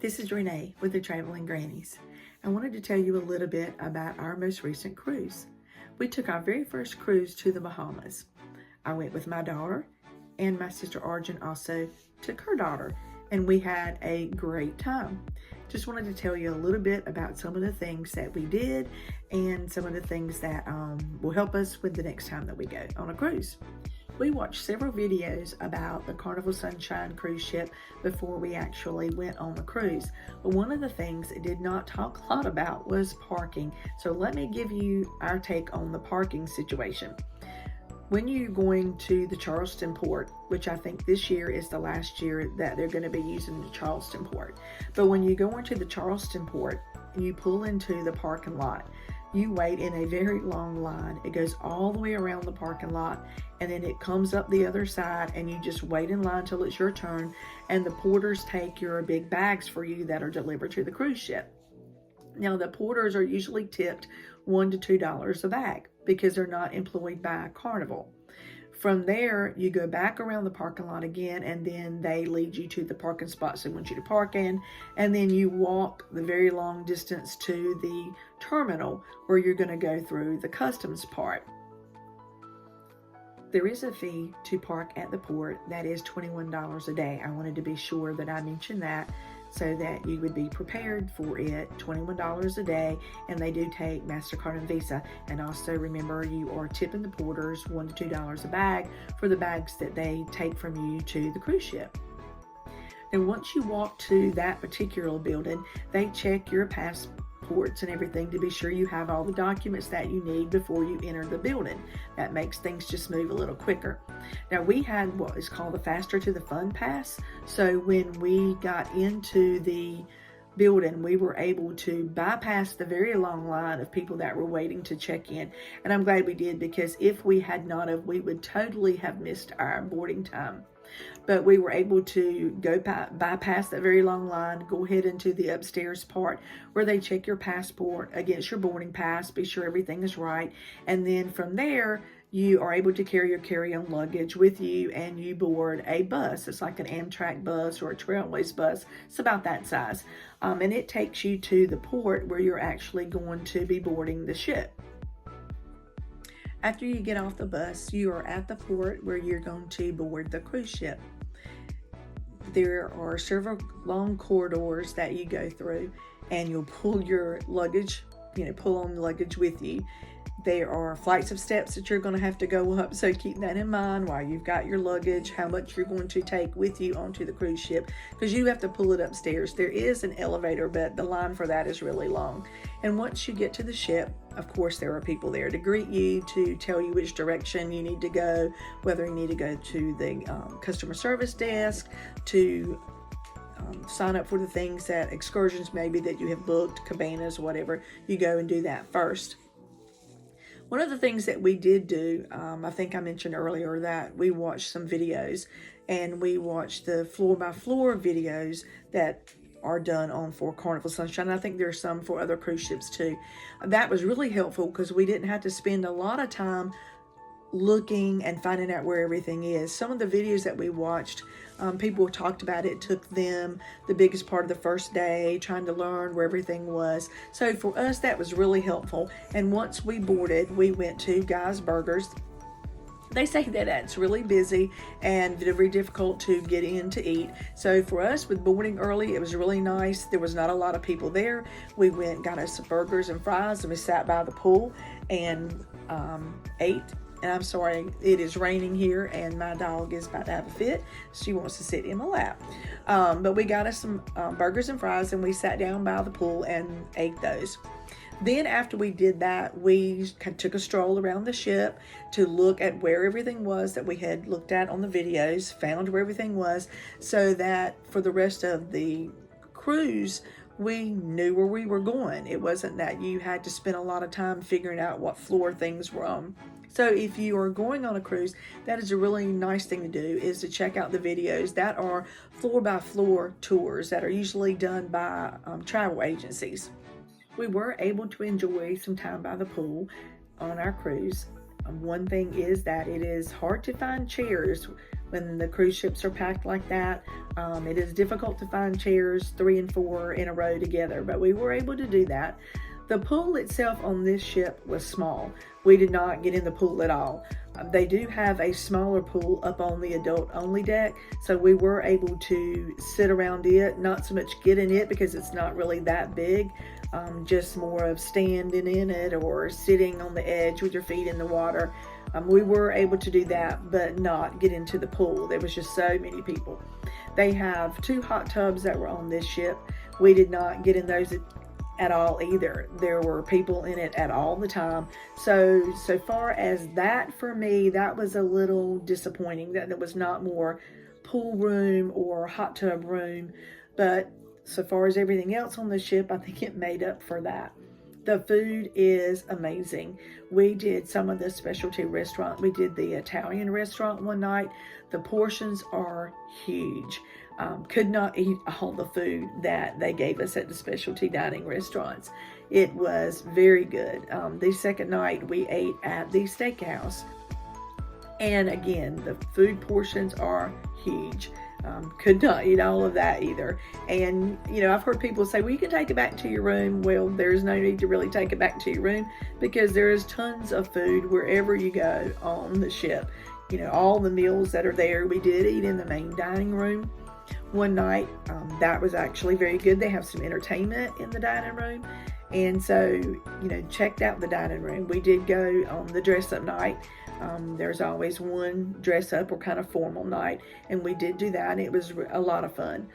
This is Renee with the Traveling Grannies. I wanted to tell you a little bit about our most recent cruise. We took our very first cruise to the Bahamas. I went with my daughter, and my sister Arjun also took her daughter, and we had a great time. Just wanted to tell you a little bit about some of the things that we did and some of the things that will help us with the next time that we go on a cruise. We watched several videos about the Carnival Sunshine cruise ship before we actually went on the cruise. But one of the things it did not talk a lot about was parking. So let me give you our take on the parking situation. When you're going to the Charleston port, which I think this year is the last year that they're going to be using the Charleston port. But when you go into the Charleston port and you pull into the parking lot, you wait in a very long line. It goes all the way around the parking lot, and then it comes up the other side, and you just wait in line till it's your turn, and the porters take your big bags for you that are delivered to the cruise ship. Now, the porters are usually tipped $1 to $2 a bag because they're not employed by Carnival. From there, you go back around the parking lot again, and then they lead you to the parking spots they want you to park in, and then you walk the very long distance to the terminal where you're going to go through the customs part. There is a fee to park at the port that is $21 a day. I wanted to be sure that I mentioned that so that you would be prepared for it. $21 a day, and they do take MasterCard and Visa. And also remember, you are tipping the porters $1 to $2 a bag for the bags that they take from you to the cruise ship. And once you walk to that particular building, they check your passports and everything to be sure you have all the documents that you need before you enter the building. That makes things just move a little quicker. Now, we had what is called the Faster to the Fun Pass. So when we got into the building, we were able to bypass the very long line of people that were waiting to check in. And I'm glad we did, because if we had not have, we would totally have missed our boarding time. But we were able to go bypass that very long line, go ahead into the upstairs part where they check your passport against your boarding pass, be sure everything is right. And then from there, you are able to carry your carry-on luggage with you, and you board a bus. It's like an Amtrak bus or a Trailways bus. It's about that size. And it takes you to the port where you're actually going to be boarding the ship. After you get off the bus, you are at the port where you're going to board the cruise ship. There are several long corridors that you go through, and you'll pull your luggage, pull on the luggage with you. There are flights of steps that you're going to have to go up, so keep that in mind while you've got your luggage, how much you're going to take with you onto the cruise ship, because you have to pull it upstairs. There is an elevator, but the line for that is really long. And once you get to the ship, of course, there are people there to greet you, to tell you which direction you need to go, whether you need to go to the customer service desk, to sign up for the things that excursions maybe that you have booked, cabanas, whatever. You go and do that first. One of the things that we did do, I think I mentioned earlier that we watched some videos, and we watched the floor-by-floor videos that are done for Carnival Sunshine. I think there's some for other cruise ships too. That was really helpful because we didn't have to spend a lot of time looking and finding out where everything is. Some of the videos that we watched, people talked about it took them the biggest part of the first day trying to learn where everything was. So for us, that was really helpful. And once we boarded, we went to Guy's Burgers. They say that it's really busy and very difficult to get in to eat. So for us, with boarding early, it was really nice. There was not a lot of people there. We went, got us some burgers and fries, and we sat by the pool and ate. And I'm sorry, it is raining here, and my dog is about to have a fit. She wants to sit in my lap. But we got us some burgers and fries, and we sat down by the pool and ate those. Then after we did that, we took a stroll around the ship to look at where everything was that we had looked at on the videos, found where everything was, so that for the rest of the cruise, we knew where we were going. It wasn't that you had to spend a lot of time figuring out what floor things were on. So if you are going on a cruise, that is a really nice thing to do, is to check out the videos that are floor-by-floor tours that are usually done by travel agencies. We were able to enjoy some time by the pool on our cruise. One thing is that it is hard to find chairs when the cruise ships are packed like that. It is difficult to find chairs 3 and 4 in a row together, but we were able to do that. The pool itself on this ship was small. We did not get in the pool at all. They do have a smaller pool up on the adult only deck, so we were able to sit around it, not so much get in it because it's not really that big, just more of standing in it or sitting on the edge with your feet in the water. We were able to do that, but not get into the pool. There was just so many people. They have 2 hot tubs that were on this ship. We did not get in those at all either. There were people in it at all the time. So far as that, for me, that was a little disappointing that there was not more pool room or hot tub room. But so far as everything else on the ship, I think it made up for that. The food is amazing. We did some of the specialty restaurant. We did the Italian restaurant one night. The portions are huge. Could not eat all the food that they gave us at the specialty dining restaurants. It was very good. The second night we ate at the steakhouse. And again, the food portions are huge. Could not eat all of that either. And, you know, I've heard people say, well, you can take it back to your room. Well, there's no need to really take it back to your room because there is tons of food wherever you go on the ship. You know, all the meals that are there. We did eat in the main dining room one night. That was actually very good. They have some entertainment in the dining room. And so, you know, checked out the dining room. We did go on the dress up night. There's always one dress up or kind of formal night, and we did do that, and it was a lot of fun.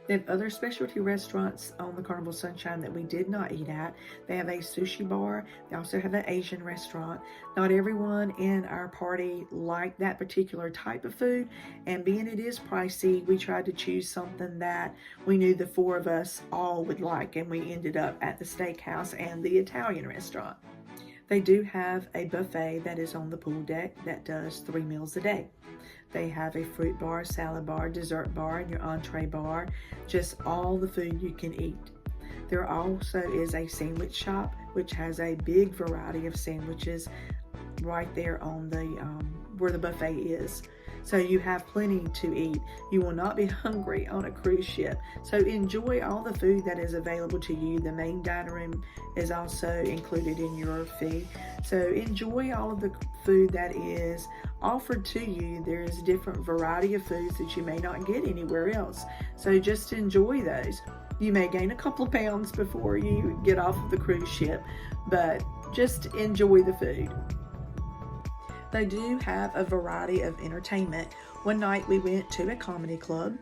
They have other specialty restaurants on the Carnival Sunshine that we did not eat at. They have a sushi bar. They also have an Asian restaurant. Not everyone in our party liked that particular type of food, and being it is pricey, we tried to choose something that we knew the 4 of us all would like, and we ended up at the steakhouse and the Italian restaurant. They do have a buffet that is on the pool deck that does 3 meals a day. They have a fruit bar, salad bar, dessert bar, and your entree bar. Just all the food you can eat. There also is a sandwich shop, which has a big variety of sandwiches right there on the where the buffet is. So you have plenty to eat. You will not be hungry on a cruise ship. So enjoy all the food that is available to you. The main dining room is also included in your fee. So enjoy all of the food that is offered to you. There is a different variety of foods that you may not get anywhere else. So just enjoy those. You may gain a couple of pounds before you get off of the cruise ship, but just enjoy the food. They do have a variety of entertainment. One night we went to a comedy club.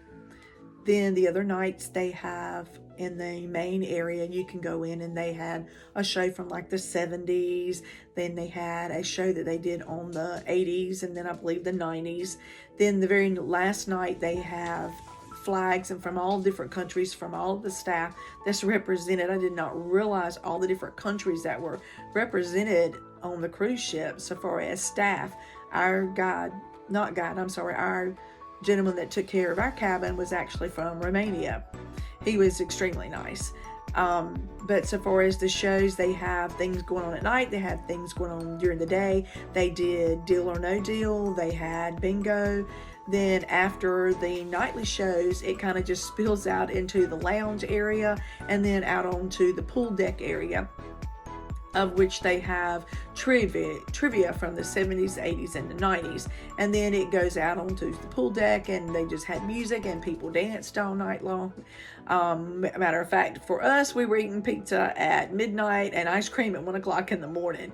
Then the other nights they have in the main area, you can go in, and they had a show from like the 70s. Then they had a show that they did on the 80s, and then I believe the 90s. Then the very last night they have flags and from all different countries, from all of the staff that's represented. I did not realize all the different countries that were represented on the cruise ship so far as staff. Our gentleman that took care of our cabin was actually from Romania. He was extremely nice. But so far as the shows, they have things going on at night. They had things going on during the day. They did Deal or No Deal. They had bingo. Then after the nightly shows, it kind of just spills out into the lounge area and then out onto the pool deck area, of which they have trivia from the 70s, 80s, and the 90s. And then it goes out onto the pool deck, and they just had music, and people danced all night long. Matter of fact, for us, we were eating pizza at midnight and ice cream at 1 o'clock in the morning.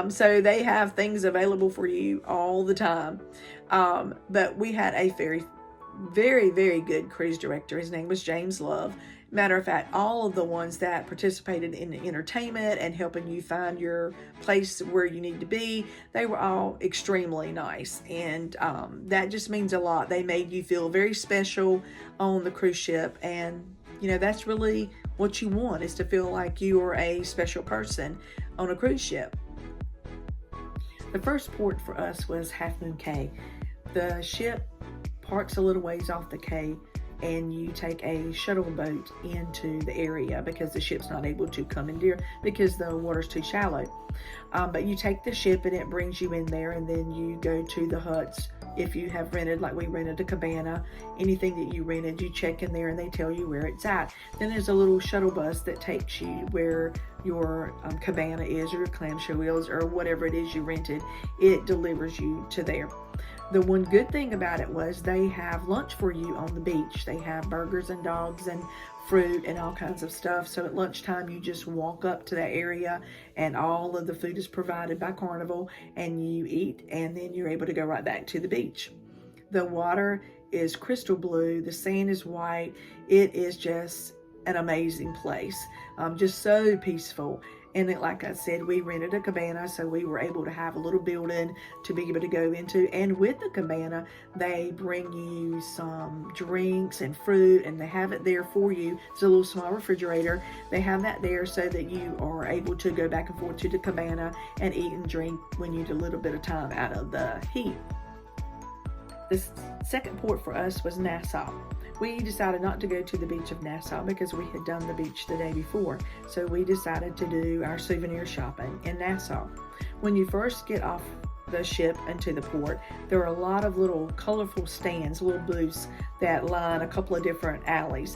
So they have things available for you all the time. But we had a very, very, very good cruise director. His name was James Love. Matter of fact, all of the ones that participated in the entertainment and helping you find your place where you need to be, they were all extremely nice. And that just means a lot. They made you feel very special on the cruise ship. And, you know, that's really what you want, is to feel like you are a special person on a cruise ship. The first port for us was Half Moon Cay. The ship parks a little ways off the cay, and you take a shuttle boat into the area because the ship's not able to come in there because the water's too shallow. But you take the ship and it brings you in there, and then you go to the huts If you have rented, like we rented a cabana, anything that you rented, you check in there and they tell you where it's at. Then there's a little shuttle bus that takes you where your cabana is, or your clamshell wheels, or whatever it is you rented. It delivers you to there. The one good thing about it was they have lunch for you on the beach. They have burgers and dogs and fruit and all kinds of stuff. So at lunchtime, you just walk up to that area and all of the food is provided by Carnival, and you eat, and then you're able to go right back to the beach. The water is crystal blue. The sand is white. It is just an amazing place. Just so peaceful. And like I said, we rented a cabana, so we were able to have a little building to be able to go into. And with the cabana, they bring you some drinks and fruit, and they have it there for you. It's a little small refrigerator. They have that there so that you are able to go back and forth to the cabana and eat and drink when you need a little bit of time out of the heat. The second port for us was Nassau. We decided not to go to the beach of Nassau because we had done the beach the day before. So we decided to do our souvenir shopping in Nassau. When you first get off the ship into the port, there are a lot of little colorful stands, little booths that line a couple of different alleys.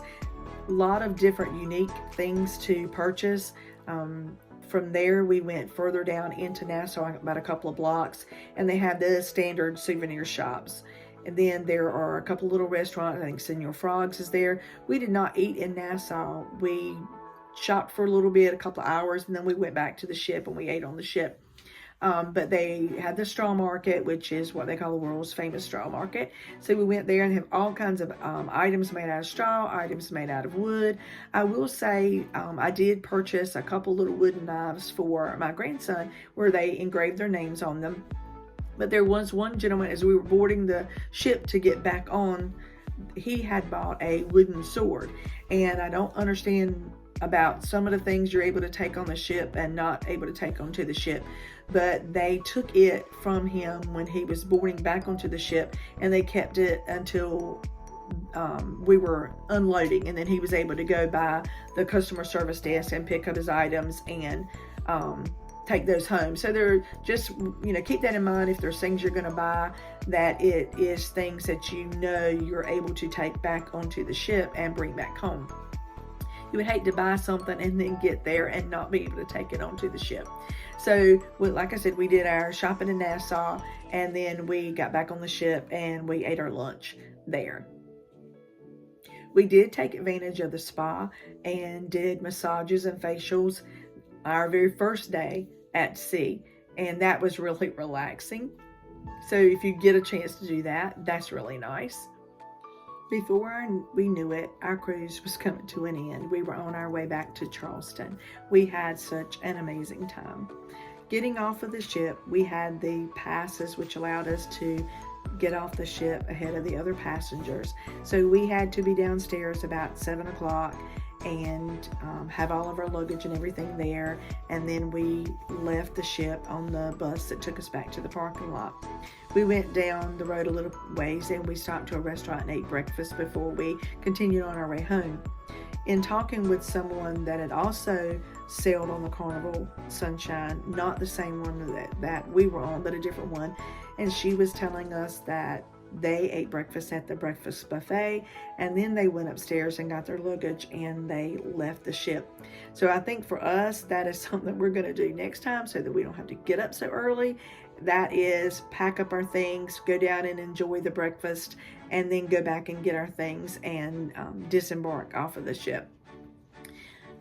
A lot of different unique things to purchase. From there, we went further down into Nassau, about a couple of blocks, and they have the standard souvenir shops. And then there are a couple little restaurants. I think Senor Frogs is there. We did not eat in Nassau. We shopped for a little bit, a couple of hours, and then we went back to the ship and we ate on the ship. But they had the straw market, which is what they call the world's famous straw market. So we went there and have all kinds of items made out of straw, items made out of wood. I will say I did purchase a couple little wooden knives for my grandson where they engraved their names on them. But there was one gentleman, as we were boarding the ship to get back on, he had bought a wooden sword. And I don't understand about some of the things you're able to take on the ship and not able to take onto the ship. But they took it from him when he was boarding back onto the ship, and they kept it until we were unloading. And then he was able to go by the customer service desk and pick up his items and take those home. So they're just, keep that in mind if there's things you're going to buy, that it is things that you're able to take back onto the ship and bring back home. You would hate to buy something and then get there and not be able to take it onto the ship. So, like I said, we did our shopping in Nassau, and then we got back on the ship and we ate our lunch there. We did take advantage of the spa and did massages and facials our very first day at sea, and that was really relaxing. So if you get a chance to do that, that's really nice. Before we knew it, our cruise was coming to an end. We were on our way back to Charleston. We had such an amazing time. Getting off of the ship, we had the passes which allowed us to get off the ship ahead of the other passengers. So we had to be downstairs about 7 o'clock and have all of our luggage and everything there. And then we left the ship on the bus that took us back to the parking lot. We went down the road a little ways and we stopped to a restaurant and ate breakfast before we continued on our way home. In talking with someone that had also sailed on the Carnival Sunshine, not the same one that we were on, but a different one, and she was telling us that they ate breakfast at the breakfast buffet, and then they went upstairs and got their luggage and they left the ship. So I think for us, that is something we're going to do next time so that we don't have to get up so early. That is, pack up our things, go down and enjoy the breakfast, and then go back and get our things and disembark off of the ship.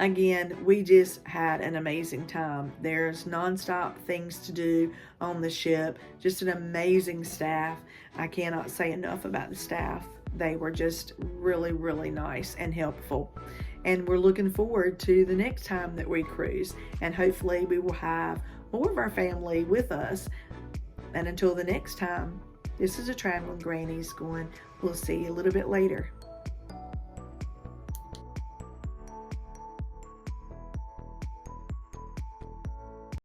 Again, we just had an amazing time. There's nonstop things to do on the ship. Just an amazing staff. I cannot say enough about the staff. They were just really, really nice and helpful. And we're looking forward to the next time that we cruise. And hopefully we will have more of our family with us. And until the next time, this is a Traveling Granny's going, we'll see you a little bit later.